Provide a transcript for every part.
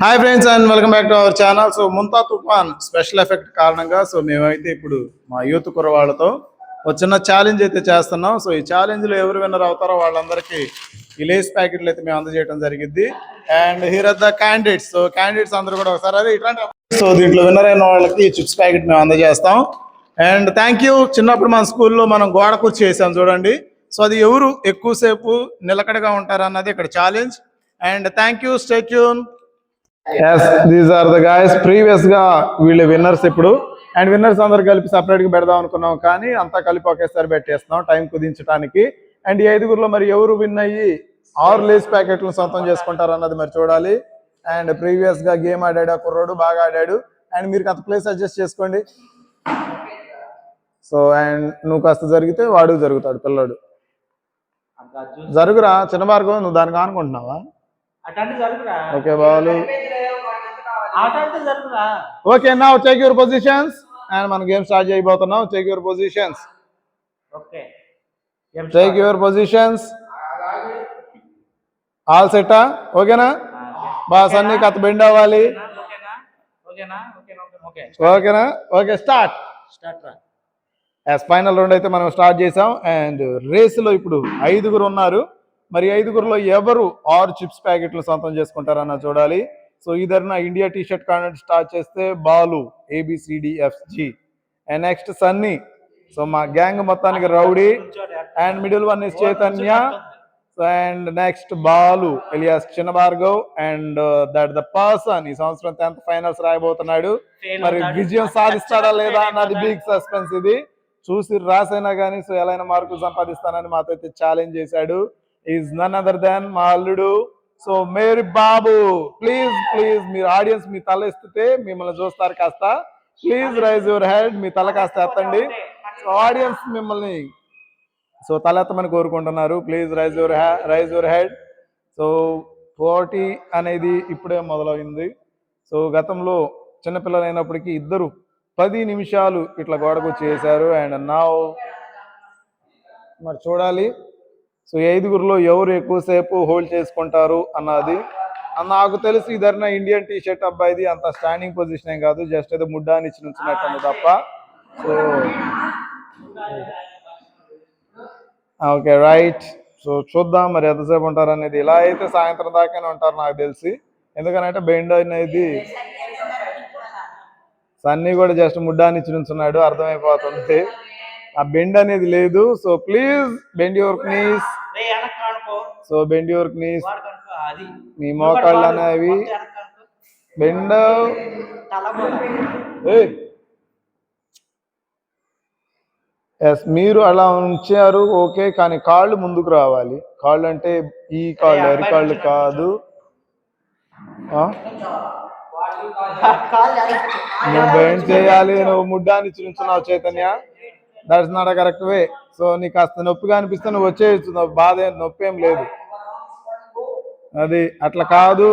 Hi friends and welcome back to our channel. So Montha తుఫాన్ special effect కారణంగా మేమైతే ఇప్పుడు మా యూత్ కుర్రవాళ్ళతో ఒక చిన్న ఛాలెంజ్ అయితే చేస్తున్నాం. సో ఈ ఛాలెంజ్లో ఎవరు విన్నర్ అవుతారో వాళ్ళందరికీ ఈ లేస్ ప్యాకెట్లు అయితే మేము అందజేయడం జరిగింది. And here are the candidates. So candidates అందరూ కూడా ఒకసారి అదే ఇట్లాంటి సో దీంట్లో విన్నర్ అయిన వాళ్ళకి చిప్స్ ప్యాకెట్ మేము అందజేస్తాం. And thank you. చిన్నప్పుడు మన స్కూల్లో మనం గోడ కుర్చీ చేసాం చూడండి. సో అది ఎవరు ఎక్కువసేపు నిలకడగా ఉంటారు అన్నది ఇక్కడ challenge. And thank you. Stay tune. Yes, these are the guys. Previous గా వీళ్ళు విన్నర్స్ ఇప్పుడు. అండ్ విన్నర్స్ అందరు కలిపి సపరేట్ గా పెడదాం అనుకున్నాం, కానీ అంతా కలిపి ఒకేసారి పెట్టేస్తున్నాం టైం కుదించడానికి. అండ్ ఈ ఐదుగురులో మరి ఎవరు విన్ అయ్యి 6 లేస్ ప్యాకెట్లు సొంతం చేసుకుంటారు అన్నది మరి చూడాలి. అండ్ ప్రీవియస్ గా గేమ్ ఆడాడు ఆ కుర్రోడు, బాగా ఆడాడు. అండ్ మీరు అంత ప్లేస్ అడ్జస్ట్ చేసుకోండి. సో అండ్ నువ్వు కాస్త జరిగితే వాడు జరుగుతాడు పిల్లడు. జరుగురా చిన్న మార్గం, నువ్వు దానికి అనుకుంటున్నావా? Okay Balu. Okay, now take your positions. And మన గేమ్ స్టార్ట్ చేయబోతున్నాం. Take your positions. Take your positions. All సెట్టా? ఓకేనా? బాస్ అన్ని కథ బెండ్ అవ్వాలి. ఓకేనా? Okay, start. ఫైనల్ రౌండ్ అయితే మనం స్టార్ట్ చేసాం. అండ్ రేసులో ఇప్పుడు 5గురు ఉన్నారు. మరి 5గురులో ఎవరు 6 చిప్స్ ప్యాకెట్లు సొంతం చేసుకుంటారన్న చూడాలి. సో ఇదర్న ఇండియా టీషర్ట్ కాంటెంట్ స్టార్ట్ చేస్తే Balu ABCDFG. And next Sunny. So మా గ్యాంగ్ మొత్తానికి rowdy. And middle one is Chaitanya. And next Balu alias Chinna Bhargav. And that the person ఈ సంవత్సరం 10th ఫైనల్స్ రాయబోతున్నాడు. మరి విజయం సాధిస్తాడా లేదా అన్నది బిగ్ సస్పెన్స్. ఇది చూసి రాసైనా కానీ సో ఎలా మార్కులు సంపాదిస్తానని మాతో అయితే ఛాలెంజ్ చేశాడు. ఈజ్ నన్ అదర్ దాన్ మా అల్లుడు. సో మేరీ బాబు, ప్లీజ్ ప్లీజ్ మీరు ఆడియన్స్ మీ తల ఎత్తితే మిమ్మల్ని చూస్తారు. కాస్త ప్లీజ్ రైజ్ యువర్ హెడ్. మీ తల కాస్త ఎత్తండి. సో ఆడియన్స్ మిమ్మల్ని సో తల ఎత్తమని కోరుకుంటున్నారు. Please raise your head. So పోటీ అనేది ఇప్పుడే మొదలైంది. సో గతంలో చిన్నపిల్లలు అయినప్పటికీ ఇద్దరు 10 నిమిషాలు ఇట్లా గోడకు చేశారు. అండ్ నౌ మరి చూడాలి. సో 5గురులో ఎవరు ఎక్కువసేపు హోల్డ్ చేసుకుంటారు అన్నది. నాకు తెలిసి ఇదర్న ఇండియన్ టీషర్ట్ అబ్బాయిది అంత స్టాండింగ్ పొజిషన్ ఏం కాదు, జస్ట్ ఏదో ముడ్డాని ఇచ్చి నుంచినట్టు తప్ప. So okay right. సో చూద్దాం మరి ఎంతసేపు ఉంటారు అనేది. ఇలా అయితే సాయంత్రం దాకానే ఉంటారు నాకు తెలిసి. ఎందుకనంటే బెండ్ అనేది సన్నీ కూడా జస్ట్ ముడ్డాని ఇచ్చి నుంచున్నాడు, అర్థమైపోతుంది. ఆ బెండ్ అనేది లేదు. So please bend your knees. So bend your knees. మీ మోకాళ్ళు అనేవి బెండ్. ఎస్, మీరు అలా ఉంచారు ఓకే, కానీ కాళ్ళు ముందుకు రావాలి. కాళ్ళు అంటే ఈ కాళ్ళు, అరికాళ్ళు కాదు. నువ్వు బెండ్ చేయాలి. నువ్వు ముడ్డాన్ని చూస్తున్నావు Chaitanya. That's not a correct way. So నీకు కాస్త నొప్పిగా అనిపిస్తే నువ్వు వచ్చేయచ్చు. బాధ నొప్పి ఏం లేదు. అది అట్లా కాదు.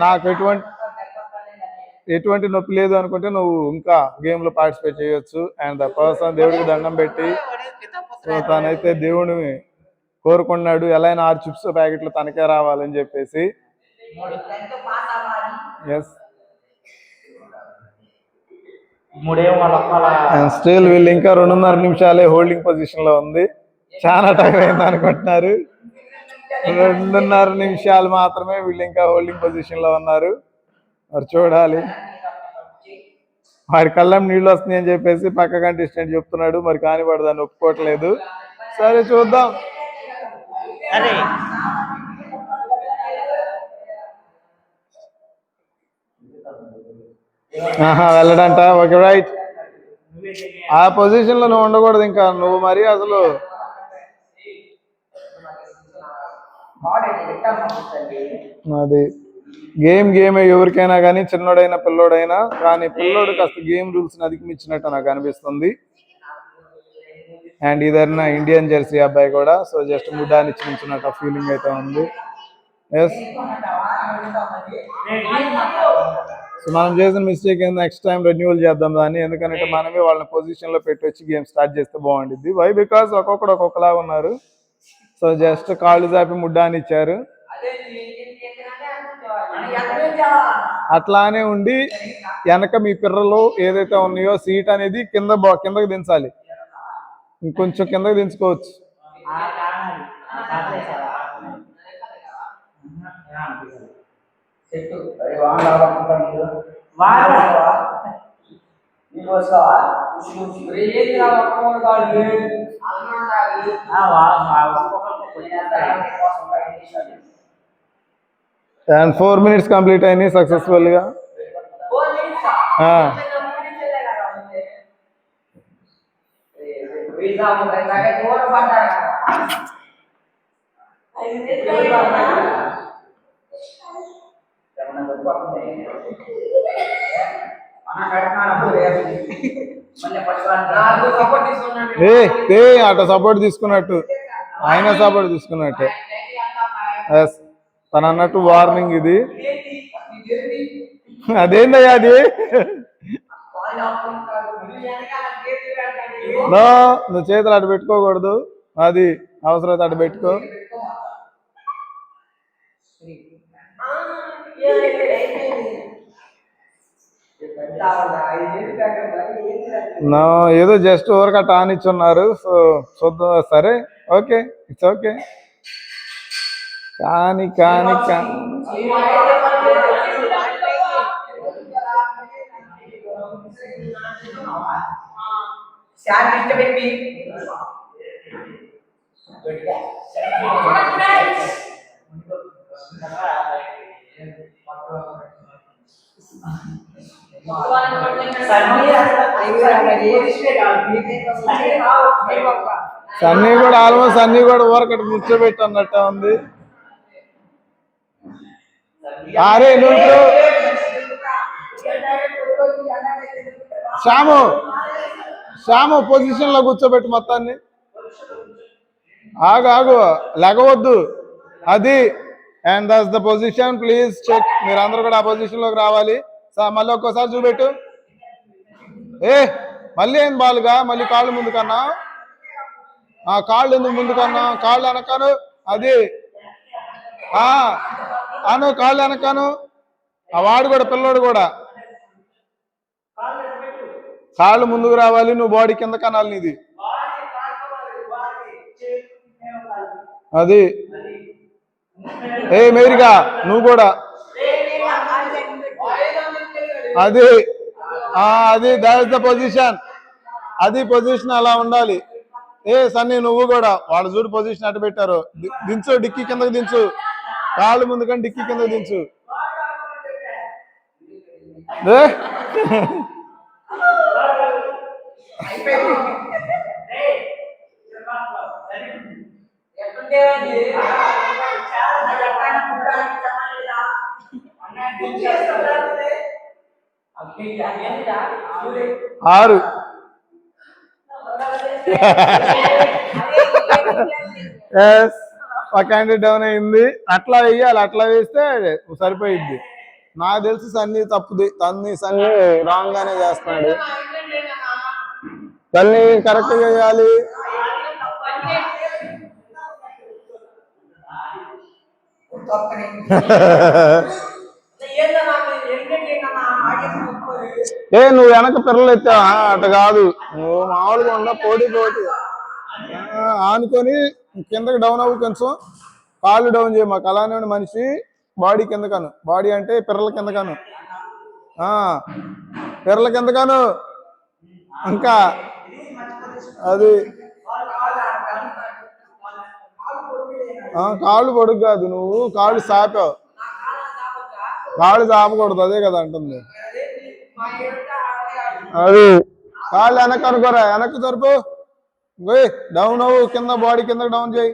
నాకు ఎటువంటి నొప్పి లేదు అనుకుంటే నువ్వు ఇంకా గేమ్ లో పార్టిసిపేట్ చేయొచ్చు. అండ్ ద పర్సన్ దేవుడికి దండం పెట్టి సో తనైతే దేవుడిని కోరుకున్నాడు ఎలా 6 చిప్స్ ప్యాకెట్లు తనకే రావాలని చెప్పేసి. ఎస్, స్టిల్ వీళ్ళు ఇంకా 2.5 నిమిషాలే హోల్డింగ్ పొజిషన్ లో ఉంది. చాలా టైం అయింది అనుకుంటున్నారు. 2.5 నిమిషాలు మాత్రమే వీళ్ళు ఇంకా హోల్డింగ్ పొజిషన్ లో ఉన్నారు. మరి చూడాలి. వాడి కళ్ళం నీళ్ళు వస్తున్నాయి అని చెప్పేసి పక్క కంటెస్టెంట్ చెప్తున్నాడు. మరి కానివాడు దాన్ని ఒప్పుకోవట్లేదు. సరే చూద్దాం. వెళ్ళడంట. Okay right. ఆ పొజిషన్ లో నువ్వు ఉండకూడదు. ఇంకా నువ్వు మరి అసలు అది గేమే ఎవరికైనా కానీ, చిన్నోడైనా పిల్లోడైనా కానీ, పిల్లోడు కాస్త గేమ్ రూల్స్ అధిగమించినట్టు నాకు అనిపిస్తుంది. అండ్ ఇదన్నా ఇండియన్ జెర్సీ అబ్బాయి కూడా సో జస్ట్ ముడ్డాన్ని ఇచ్చినట్టు ఫీలింగ్ అయితే ఉంది. ఎస్, సో మనం చేసిన మిస్టేక్ ఏంది, నెక్స్ట్ టైం రెన్యూవల్ చేద్దాం దాన్ని. ఎందుకంటే మనమే వాళ్ళని పొజిషన్ లో పెట్టి వచ్చి గేమ్ స్టార్ట్ చేస్తే బాగుంటుంది. వై బికాస్ ఒక్కొక్కడు ఒక్కొక్కలా ఉన్నారు. సో జస్ట్ కాళ్ళు చాపి ముడ్డాన్ని ఇచ్చారు. అట్లానే ఉండి వెనక మీ పిర్రలు ఏదైతే ఉన్నాయో సీట్ అనేది కిందకి దించాలి. ఇంకొంచెం కిందకి దించుకోవచ్చు. అండ్ 4 minutes కంప్లీట్ అయినాయి సక్సెస్ఫుల్గా. అటు సపోర్ట్ తీసుకున్నట్టు ఆయన సపోర్ట్ తీసుకున్నట్టు. తను అన్నట్టు వార్నింగ్ ఇది. అదేందయ్యా అది? నువ్వు చేతులు అటు పెట్టుకోకూడదు, అది అవసరం అటు పెట్టుకో. ఏదో జస్ట్ ఊరక టాన్ ఇచ్చున్నారు. సో చూద్దాం. సరే, ఓకే, ఇట్స్ ఓకే. కానీ కానీ సన్నీ కూడా ఆల్మోస్ట్ అన్ని కూడా ఊరకటి కూర్చోబెట్టి అన్నట్టే ఉంది. అరే నువ్వు శ్యాము పొజిషన్ లో కూర్చోబెట్టు మొత్తాన్ని. ఆగు, లెగవద్దు. అది and that's the position. Please check. మీరు అందరూ కూడా ఆ పొజిషన్ లోకి రావాలి. మళ్ళీ ఒక్కోసారి చూపెట్టు. మళ్ళీ ఏం బాలుగా మళ్ళీ కాళ్ళు ముందు కన్నా. కాళ్ళు ఎందుకు ముందు కన్నా? కాళ్ళు వెనకాను. అది కాళ్ళు వెనకాను. వాడు కూడా పిల్లోడు కూడా కాళ్ళు ముందుకు రావాలి. నువ్వు బాడీ కింద కనాలి నీది. అది మేరిగా నువ్వు కూడా అది దట్ ఇస్ ద పొజిషన్. అది పొజిషన్ అలా ఉండాలి. సన్నీ నువ్వు కూడా వాళ్ళు చూడు పొజిషన్ అటు పెట్టారు. దించు, డిక్కీ కిందకు దించు. కాళ్ళు ముందు కానీ డిక్కీ కిందకు దించు. ఆరు ఒక క్యాండిడేట్ డౌన్ అయింది. అట్లా వేయాలి. అట్లా వేస్తే సరిపోయిద్ది. నాకు తెలిసి సన్నీ తప్పుది. సన్నీ రాంగ్ గానే చేస్తున్నాడు. సన్నీ కరెక్ట్ గా చేయాలి. నువ్వు వెనక పిల్లలు ఎత్తావా? అటు కాదు, నువ్వు మామూలుగా ఉండ పోటీ ఆనుకొని కిందకి డౌన్ అవ్వు. కొంచెం కాళ్ళు డౌన్ చేయ. మాకు అలానే ఉండి మనిషి బాడీ కిందకాను. బాడీ అంటే పిర్రల కిందకాను. పిర్రల కిందకాను. ఇంకా అది కాళ్ళు పొడుగు కాదు, నువ్వు కాళ్ళు సాపావు. కాళ్ళు చాపకూడదు, అదే కదా అంటుంది. అది కాళ్ళు వెనక్కి అనుకోరా. వెనక్కి జరుపు. డౌన్ అవ్వు. కింద బాడీ కిందకి డౌన్ చేయి.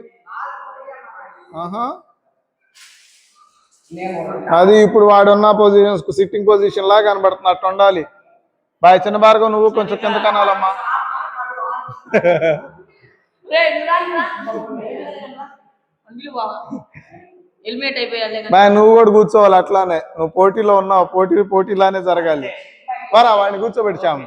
అది ఇప్పుడు వాడున్న పొజిషన్ సిట్టింగ్ పొజిషన్ లాగా కనబడుతున్నట్టు ఉండాలి. బాయ్ చిన్న భార్గవ్, నువ్వు కొంచెం కింద కనాలమ్మా. బాయ్ నువ్వు కూడా కూర్చోవాలి. అట్లానే నువ్వు పోటీలో ఉన్నావు. పోటీలానే జరగాలి. పరా వాడిని కూర్చోబెట్టాము.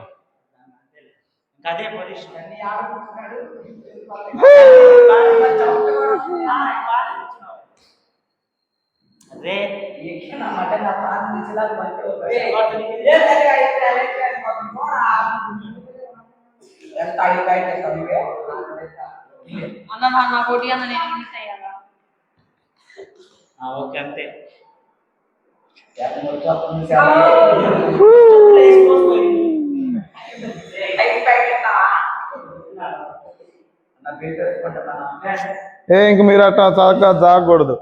అన్న నా కోటి అన్న నేను మిస్ అయ్యాలా ఓకే అంతే ఇంక మీరు అట్లా జాగకూడదు,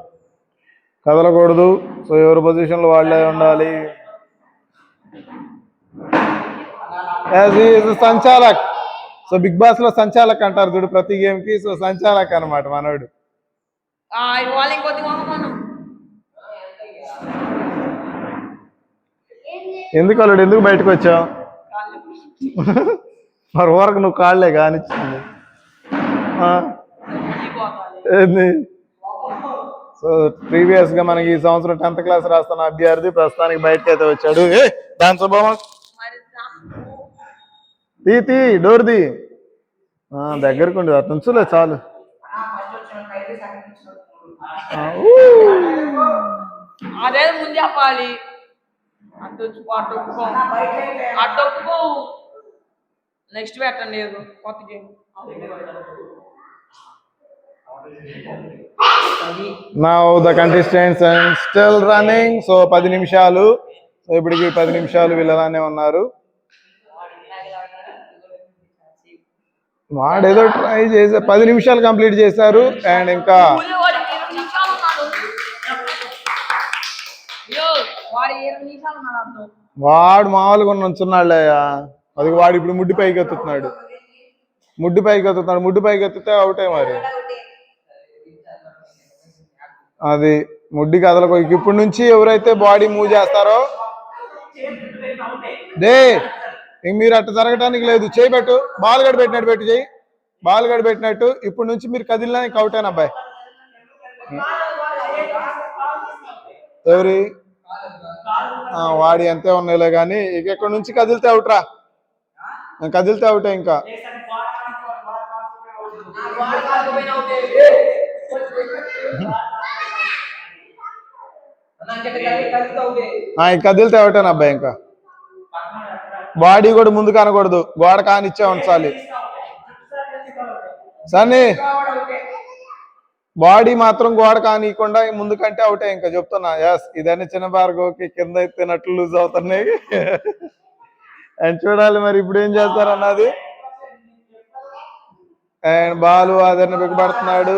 కదలకూడదు. సో ఎవరి పొజిషన్లో వాళ్ళే ఉండాలి. సంచాలక్. సో బిగ్ బాస్ లో సంచాలక్ అంటారు చూడు ప్రతి గేమ్ కి. సో సంచాలక్ అనమాట మనోడు. ఎందుకు అల్లుడు, ఎందుకు బయటకు వచ్చావు? మరి ఊరకు నువ్వు కాళ్ళే కానిచ్చింది. సో ప్రీవియస్ గా మనకి ఈ సంవత్సరం 10th క్లాస్ రాస్తున్న అభ్యర్థి ప్రస్తుతానికి బయటకు అయితే వచ్చాడు. దాని స్వభావం తీ డోర్ ది దగ్గరకు ఉండి అటు నుంచులే చాలు. అదే ముందు చెప్పాలి. నెక్స్ట్ పెట్టండి కొత్త game. Now the contestants are still running. So 10 నిమిషాలు. సో ఇప్పటికి 10 నిమిషాలు వీళ్ళలానే ఉన్నారు. వాడేదో ట్రై చేసే 10 నిమిషాలు కంప్లీట్ చేశారు. అండ్ ఇంకా వాడు మామూలుగా నుంచున్నాళ్ళయ్యా. అది వాడు ఇప్పుడు ముడ్డి పైకి ఎత్తుతున్నాడు. ముడ్డి పైకి ఎత్తితే అవుటే మరి. అది ముడ్డి కదలకు. ఇప్పటి నుంచి ఎవరైతే బాడీ మూవ్ చేస్తారో ఇంక మీరు అట్లా జరగటానికి లేదు. చేయబెట్టు, బాల్ గడి పెట్టినట్టు పెట్టు, చేయి బాల్ గడి పెట్టినట్టు. ఇప్పటి నుంచి మీరు కదిలినా ఇంక అవుటేనా అబ్బాయి. ఎవరి వాడి అంతే ఉన్నాయిలే కానీ ఇక ఎక్కడి నుంచి కదిలితే అవుట్రా. కదిలితే అవుటే. ఇంకా కదిలితే అవుటేనా అబ్బాయి. ఇంకా బాడీ కూడా ముందు కానకూడదు, గోడ కానిచ్చే ఉంచాలి. సన్నీ బాడీ మాత్రం గోడ కానియకుండా ముందు కంటే అవుటే. ఇంకా చెప్తున్నా. ఎస్, ఇదన్నీ చిన్న భార్గవకి కింద ఎత్తినట్లు లూజ్ అవుతున్నాయి. అండ్ చూడాలి మరి ఇప్పుడు ఏం చేస్తారన్నది. అండ్ బాలు ఆదరణ బిగబడుతున్నాడు.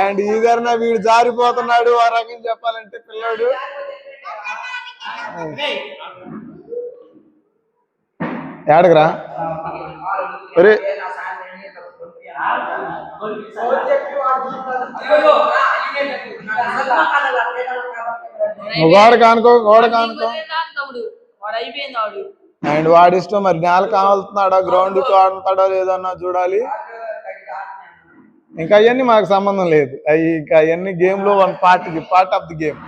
అండ్ ఈదరణ వీడు జారిపోతున్నాడు. ఆ రకం చెప్పాలంటే పిల్లోడు ఏడగరా ఒరే. గోడ కానుకో. అండ్ వాడి ఇష్టం మరి. నేల కావాలుతున్నాడా, గ్రౌండ్ ఆడుతాడో లేదన్నా చూడాలి. ఇంకా అవన్నీ మాకు సంబంధం లేదు. అవి ఇంకా అవన్నీ గేమ్ లో part of the game.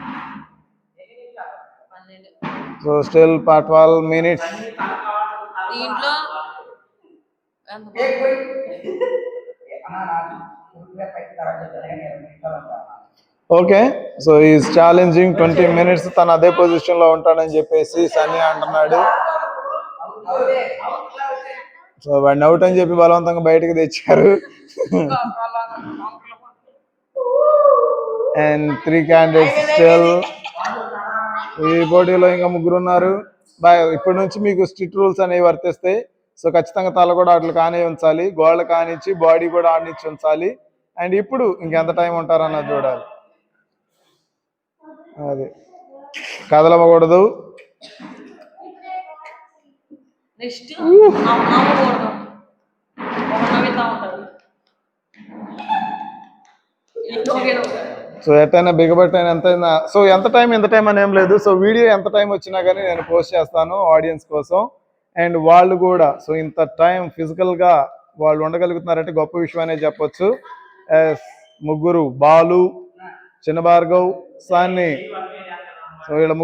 So still 12 minutes. Okay. So is challenging 20 minutes. తను అదే పొజిషన్ లో ఉంటాడని చెప్పేసి సన్నీ అంటున్నాడు. సో వాడిని అవుట్ అని చెప్పి బలవంతంగా బయటకు తెచ్చారు. And 3 candidates still. ఈ పోటీలో ఇంకా 3 ఉన్నారు. ఇప్పటి నుంచి మీకు స్ట్రిక్ట్ రూల్స్ అనేవి వర్తిస్తాయి. సో ఖచ్చితంగా తల కూడా అట్లా కానే ఉంచాలి, గోళ్ళ కానిచ్చి బాడీ కూడా ఆడినిచ్చి ఉంచాలి. అండ్ ఇప్పుడు ఇంకెంత టైం ఉంటారన్నది చూడాలి. అది కదలకూడదు. సో ఎట్టయినా బిగబట్టైనా ఎంతైనా. సో ఎంత టైం అని ఏం లేదు. సో వీడియో ఎంత టైం వచ్చినా కానీ నేను పోస్ట్ చేస్తాను ఆడియన్స్ కోసం. అండ్ వాళ్ళు కూడా సో ఇంత టైం ఫిజికల్గా వాళ్ళు ఉండగలుగుతున్నారంటే గొప్ప విషయం అనే చెప్పొచ్చు. ముగ్గురు బాలు, చిన్న భార్గవ్, సన్నీ. సో వీళ్ళు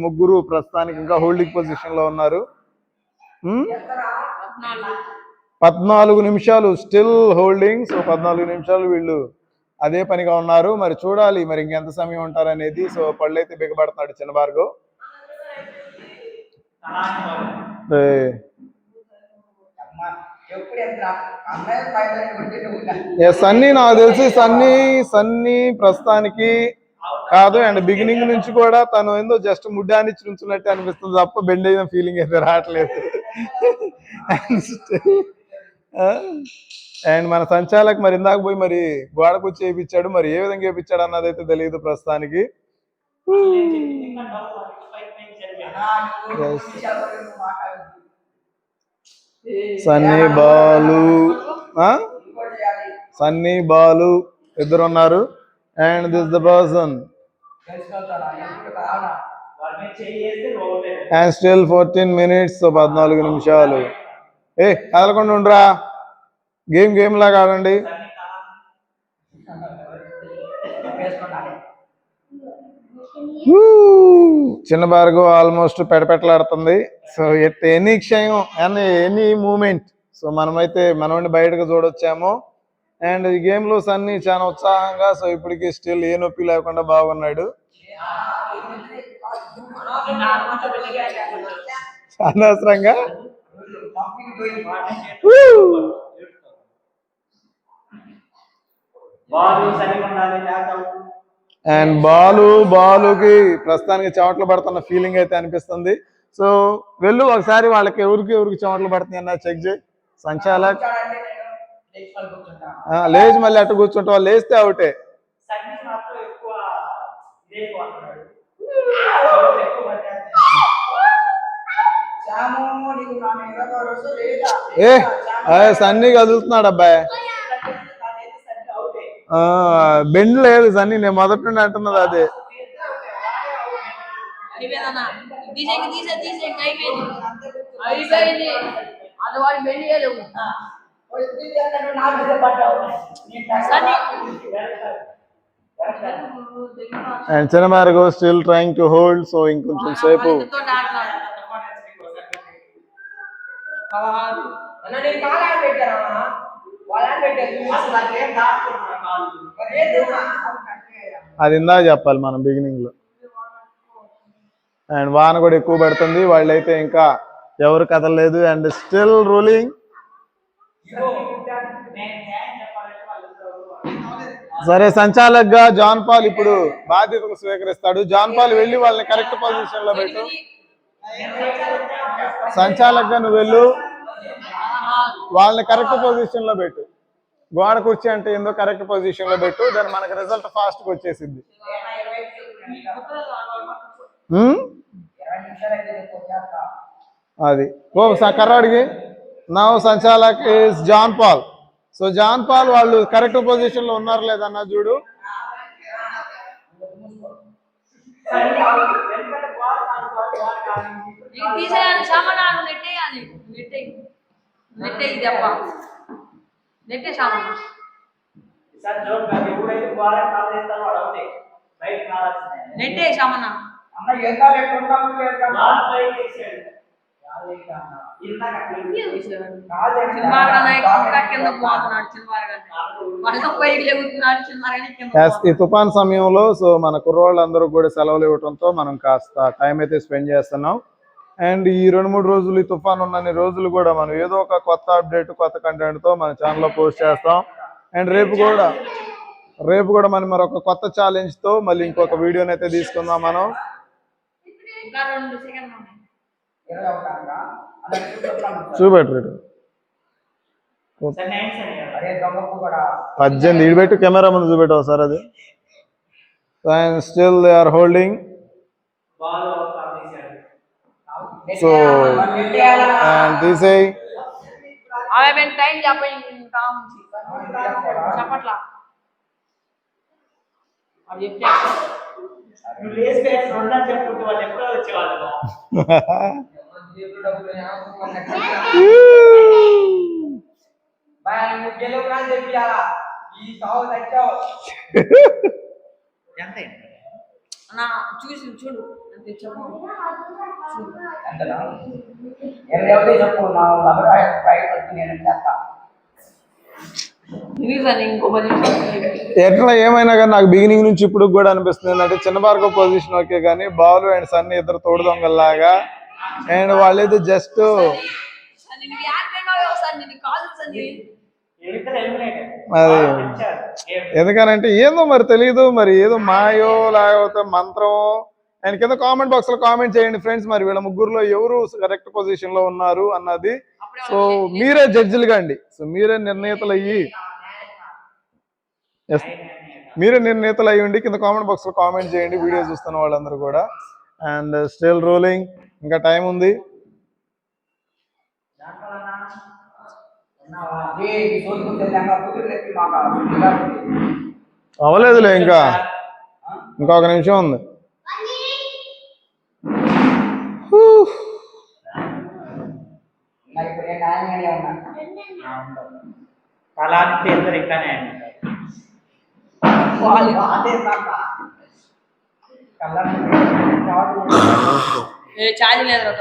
ముగ్గురు ప్రస్తుతానికి ఇంకా హోల్డింగ్ పొజిషన్ లో ఉన్నారు. 14 నిమిషాలు స్టిల్ హోల్డింగ్. సో 14 నిమిషాలు వీళ్ళు అదే పనిగా ఉన్నారు. మరి చూడాలి మరి ఇంకెంత సమయం ఉంటారు అనేది. సో పళ్ళు అయితే బిగబడుతున్నాడు చిన్న భార్గవ్. సన్నీ నాకు తెలిసి సన్నీ ప్రస్తుతానికి కాదు. అండ్ బిగినింగ్ నుంచి కూడా తను ఏందో జస్ట్ ముడ్డాన్ని చుంచున్నట్టు అనిపిస్తుంది తప్ప బెండ్ అయిన ఫీలింగ్ అయితే రావట్లేదు. అండ్ మన సంచాలక్ మరి ఇందాక పోయి మరి గోడకు వచ్చి వేయించాడు. మరి ఏ విధంగా వేయించాడు అన్నది అయితే తెలియదు ప్రస్తుతానికి. సన్నీ బాలు ఇద్దరు ఉన్నారు. And this the person and still 14 minutes. 14 నిమిషాలు. కదలకుండా ఉండరా, గేమ్ లాగా ఆడండి. చిన్న భార్గవ్ ఆల్మోస్ట్ పెడపెట్టలాడుతుంది. సో ఎట్ ఎనీ క్షయం ఎనీ మూమెంట్ సో మనమైతే మనోడిని బయటకు చూడొచ్చాము. అండ్ ఈ గేమ్ లో సన్నీ చాలా ఉత్సాహంగా, సో ఇప్పటికి స్టిల్ ఏ నొప్పి లేకుండా బాగున్నాడు. అనవసరంగా అండ్ బాలుకి ప్రస్తుతానికి చెమటలు పడుతున్న ఫీలింగ్ అయితే అనిపిస్తుంది. సో వెళ్ళు ఒకసారి వాళ్ళకి ఎవరికి చెమటలు పడుతున్నాయి అన్న చెక్ చేయి. సంచాలక్ లేచి మళ్ళీ అటు కూర్చుంటా, లేస్తే అవుటే. సన్నీ కదులుతున్నాడు అబ్బాయి. బెండ్ లేదు సన్నీ, నేను మొదటి నుండి అంటున్నది అదే. అండ్ చిన్న Bhargav still trying to hold. So ఇంకొంచెం సేపు అది ఇందాక చెప్పాలి మనం బిగినింగ్ లో. అండ్ వాన కూడా ఎక్కువ పడుతుంది, వాళ్ళైతే ఇంకా ఎవరు కదలలేదు. And still ruling. సరే, సంచాలక్ గా జాన్ పాల్ ఇప్పుడు బాధ్యతలు స్వీకరిస్తాడు. జాన్ పాల్ వెళ్ళి వాళ్ళని కరెక్ట్ పొజిషన్ లో పెట్టు. సంచాలక్ గా నువ్వు వెళ్ళు, వాళ్ళని కరెక్ట్ పొజిషన్ లో పెట్టు. గోడ కుర్చీ అంటే ఏందో కరెక్ట్ పొజిషన్ లో పెట్టు, దాని మనకి రిజల్ట్ ఫాస్ట్ గా వచ్చేసింది. అది కర్రాడికి నా సంచాలక్ is John Paul. So John Paul వాళ్ళు కరెక్ట్ పొజిషన్ లో ఉన్నారు లేదన్నా చూడు. ఈ తుఫాన్ సమయంలో సో మన కుర్రోళ్ళందరూ కూడా సెలవులు ఇవ్వడంతో మనం కాస్త టైం అయితే స్పెండ్ చేస్తున్నాం. అండ్ ఈ 2-3 రోజులు ఈ తుఫాన్ ఉన్నన్ని రోజులు కూడా మనం ఏదో ఒక కొత్త అప్డేట్, కొత్త కంటెంట్ తో మన ఛానల్లో పోస్ట్ చేస్తాం. అండ్ రేపు కూడా మనం మరొక కొత్త ఛాలెంజ్ తో మళ్ళీ ఇంకొక వీడియోని అయితే తీసుకుందాం మనం. చూపెట్టు 18 ఇడిపెట్టు, కెమెరా ముందు చూపెట్టు ఒకసారి అది. And still they are holding. So and తీసేయి. చూడు చెప్పు రీజన్ ఇంకో పొజిషన్ ఎట్లా ఏమైనా కానీ నాకు బిగినింగ్ నుంచి ఇప్పుడు కూడా అనిపిస్తుంది ఏంటంటే చిన్న భార్గవ్ పొజిషన్ ఓకే కానీ బాలు అండ్ సన్నీ ఇద్దరు తోడు దొంగల్లాగా అండ్ వాళ్ళేదో జస్ట్ అది ఎందుకనంటే ఏదో మరి తెలియదు మరి ఏదో మాయో లేకపోతే మంత్రం అండ్ కింద కామెంట్ బాక్స్ లో కామెంట్ చేయండి ఫ్రెండ్స్ మరి వీళ్ళ ముగ్గురులో ఎవరు కరెక్ట్ పొజిషన్ లో ఉన్నారు అన్నది సో మీరే జడ్జిలుగా అండి సో మీరే నిర్ణేతలు అయ్యి మీరే నిర్ణేతలు అయ్యి ఉండి కింద కామెంట్ బాక్స్ లో కామెంట్ చేయండి వీడియో చూస్తున్న వాళ్ళందరూ కూడా అండ్ స్టిల్ రోలింగ్ ఇంకా టైం ఉంది అవలేదులే ఇంకా ఇంకొక నిమిషం ఉంది ఛార్జ్ లేదు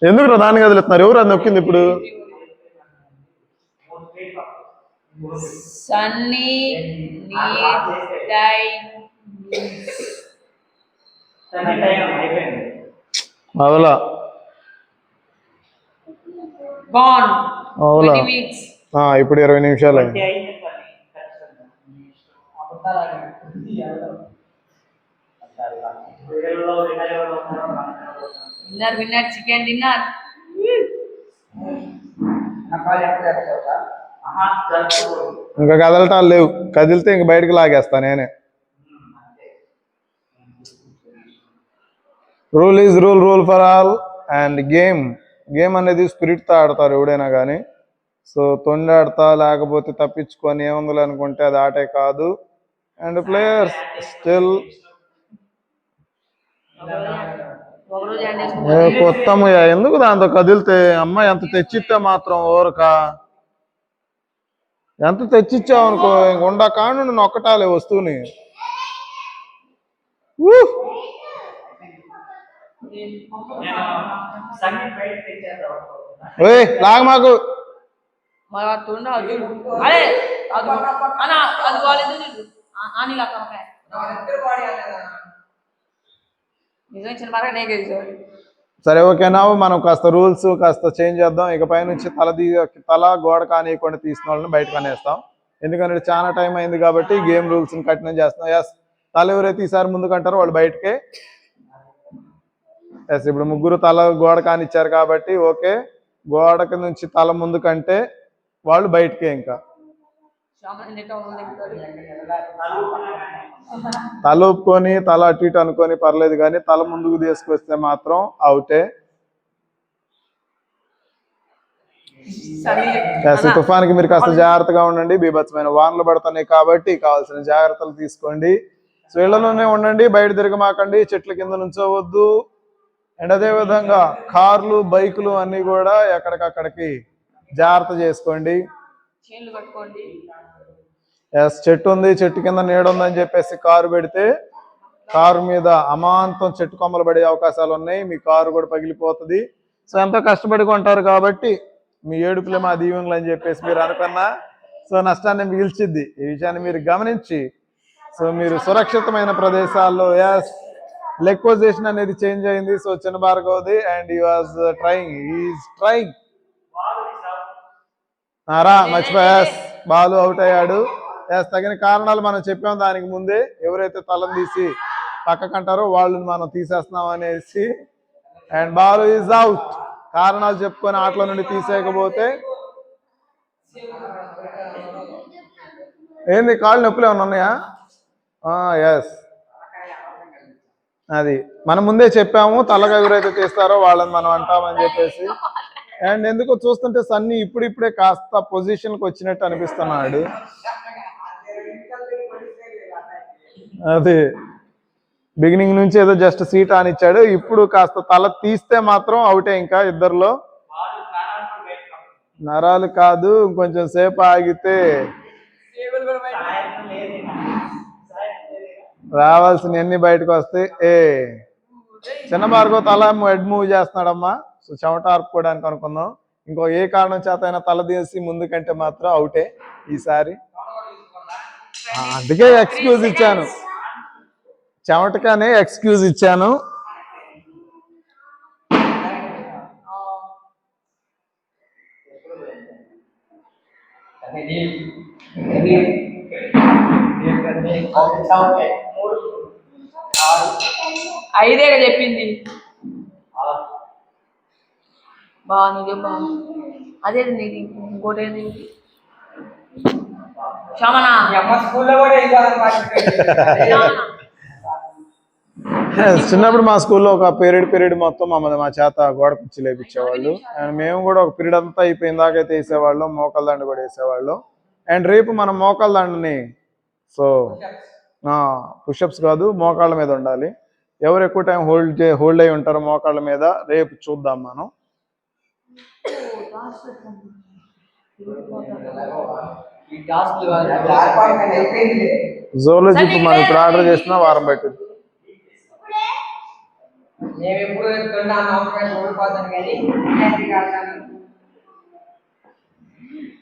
ఎందుకు దాన్ని కదులుతున్నారు ఎవరు అది నొక్కింది ఇప్పుడు సన్నీ అవలా గాన్ అవులా ఇప్పుడు 20 నిమిషాలు విన్నర్ చికెన్ డిన్నర్ ఇంకా కదలటాలు లేవు కదిలితే ఇంక బయటకు లాగేస్తా నేనే rule is rule for all and game అనేది స్పిరిట్తో ఆడతారు ఎవడైనా కానీ సో తొండాడతా లేకపోతే తప్పించుకొని ఏముంది అనుకుంటే అది ఆటే కాదు అండ్ ప్లేయర్స్ స్టిల్ కొత్తమ్మయ్య ఎందుకు దాంతో కదిలితే అమ్మ ఎంత తెచ్చిస్తే మాత్రం ఊరక ఎంత తెచ్చిచ్చావు అనుకో ఇంక ఉండ కాను నొక్కటాలే వస్తువుని లాగ మాకు సరే ఓకేనా మనం కాస్త రూల్స్ కాస్త చేంజ్ చేద్దాం ఇకపై నుంచి తల గోడ కానియకుండా తీసిన వాళ్ళని బయట కానేస్తాం ఎందుకంటే చాలా టైం అయింది కాబట్టి గేమ్ రూల్స్ కఠినం చేస్తున్నాం ఎస్ తల ఎవరైతే ఈసారి ముందుకంటారో వాళ్ళు బయటకే ఎస్ ఇప్పుడు ముగ్గురు తల గోడ కానిచ్చారు కాబట్టి ఓకే గోడకి నుంచి తల ముందు కంటే వాళ్ళు బయటకే ఇంకా తల ఒప్పుకొని తల అటు ఇటు అనుకొని పర్లేదు కానీ తల ముందుకు తీసుకొస్తే మాత్రం అవుటే తుఫానికి మీరు కాస్త జాగ్రత్తగా ఉండండి బీభత్సమైన వానలు పడుతున్నాయి కాబట్టి కావాల్సిన జాగ్రత్తలు తీసుకోండి సో ఇళ్లలోనే ఉండండి బయట తిరగమాకండి చెట్ల కింద నుంచోవద్దు అండ్ అదే విధంగా కార్లు బైకులు అన్ని కూడా ఎక్కడికక్కడికి జాగ్రత్త చేసుకోండి ఎస్ చెట్టు ఉంది చెట్టు కింద నీడ ఉందని చెప్పేసి కారు పెడితే కారు మీద అమాంతం చెట్టు కొమ్మలు పడే అవకాశాలు ఉన్నాయి మీ కారు కూడా పగిలిపోతుంది సో ఎంతో కష్టపడి కొంటారు కాబట్టి మీ ఏడుపులే మా దీవెనలు అని చెప్పేసి మీరు అనుకున్నా సో నష్టాన్ని మిగిల్చిద్ది ఈ విషయాన్ని మీరు గమనించి సో మీరు సురక్షితమైన ప్రదేశాల్లో ఎస్ లెగ్ పొజిషన్ అనేది చేంజ్ అయింది సో చిన్న భార్గవది అండ్ హీ వాజ్ ట్రైంగ్ మర్చిపోయా బాలు అవుట్ అయ్యాడు ఎస్ తగిన కారణాలు మనం చెప్పాం దానికి ముందే ఎవరైతే తలం తీసి పక్కకంటారో వాళ్ళని మనం తీసేస్తున్నాం అనేసి అండ్ బాలు ఈజ్ అవుట్ కారణాలు చెప్పుకొని ఆటలో నుండి తీసేయకపోతే ఏంది కాళ్ళు నొప్పులు ఏమన్నా ఉన్నాయా ఎస్ అది మనం ముందే చెప్పాము తలగా ఎవరైతే తీస్తారో వాళ్ళని మనం అంటామని చెప్పేసి అండ్ ఎందుకో చూస్తుంటే సన్నీ ఇప్పుడిప్పుడే కాస్త పొజిషన్కి వచ్చినట్టు అనిపిస్తున్నాడు అది బిగినింగ్ నుంచి ఏదో జస్ట్ సీట్ ఆనిచ్చాడు ఇప్పుడు కాస్త తల తీస్తే మాత్రం అవుటే ఇంకా ఇద్దరులో నరాలు కాదు ఇంకొంచెం సేపు ఆగితే రావాల్సిన ఎన్ని బయటకు వస్తాయి చిన్న భార్గవ్ తల హెడ్ మూవ్ చేస్తున్నాడమ్మా సో చెమట ఆర్పుకోవడానికి అనుకుందాం ఇంకో ఏ కారణం చేత అయినా తలదీసి ముందుకంటే మాత్రం అవుటే ఈసారి. అందుకే ఎక్స్క్యూజ్ ఇచ్చాను, చెమటకానే ఎక్స్క్యూజ్ ఇచ్చాను. ఐదేగా చెప్పింది బా నువ్వు చెప్పా. అదే నీది ఇంకోటి ఏంది క్షమణ చిన్నప్పుడు మా స్కూల్లో ఒక పీరియడ్ మొత్తం మా చేత గోడ పిచ్చి లేపించేవాళ్ళు. అండ్ మేము కూడా ఒక పీరియడ్ అంతా అయిపోయిన దాకా అయితే వేసేవాళ్ళం, మోకాళ్ళ దండ కూడా వేసేవాళ్ళం. అండ్ రేపు మనం మోకాళ్ళ దండని పుషప్స్ కాదు మోకాళ్ళ మీద ఉండాలి. ఎవరు ఎక్కువ టైం హోల్డ్ అయి ఉంటారో మోకాళ్ళ మీద రేపు చూద్దాం మనం. జూలాజీ మనం ఇప్పుడు ఆర్డర్ చేసిన వారం పట్టింది.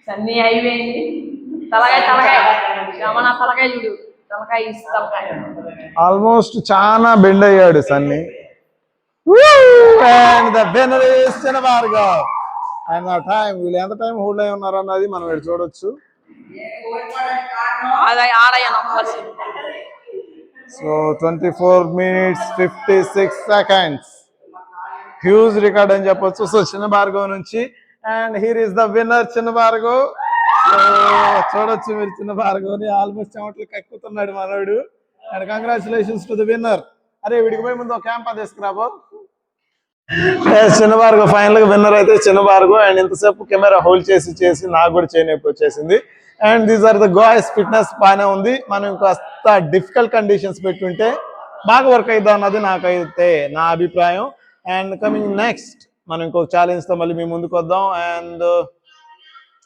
సన్నీ అయిపోయింది. తలకాయ క్షమణ తలకాయ చూడు, తలకాయ తలకాయ ఆల్మోస్ట్ చాలా బెండ్ అయ్యాడు Sunny. And the winner is Chinavargo. And the time వీళ్ళు ఎంత టైం హోల్డ్ అయి ఉన్నారు అన్నది మనం ఇక్కడ చూడొచ్చు. So 24 minutes 56 seconds, huge record అని చెప్పొచ్చు. సో చిన్నబార్గవ్ నుంచి. And here is the winner Chinnabhargav. So చూడొచ్చు మీరు చిన్నబార్గవ్ని, ఆల్మోస్ట్ చెమటలు కక్కుతున్నాడు మనోడు. And congratulations to the winner. అరే వీడికి పోయి ముందు క్యాంప్ తీసుకురాబో. చిన్నబార్గవ్ ఫైనల్ గా విన్నర్ అయితే చిన్నబార్గవ్. అండ్ ఇంతసేపు కెమెరా హోల్డ్ చేసి నాకు కూడా చేయనొప్పి వచ్చేసింది. And these are the guys fitness బాగానే ఉంది. మనం కాస్త డిఫికల్ట్ కండిషన్స్ పెట్టుంటే బాగా వర్క్ అవుతా అన్నది నాకైతే నా అభిప్రాయం. అండ్ కమింగ్ నెక్స్ట్ మనం ఇంకొక ఛాలెంజ్ తో మళ్ళీ మీ ముందుకు వద్దాం. And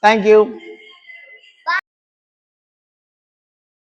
thank you.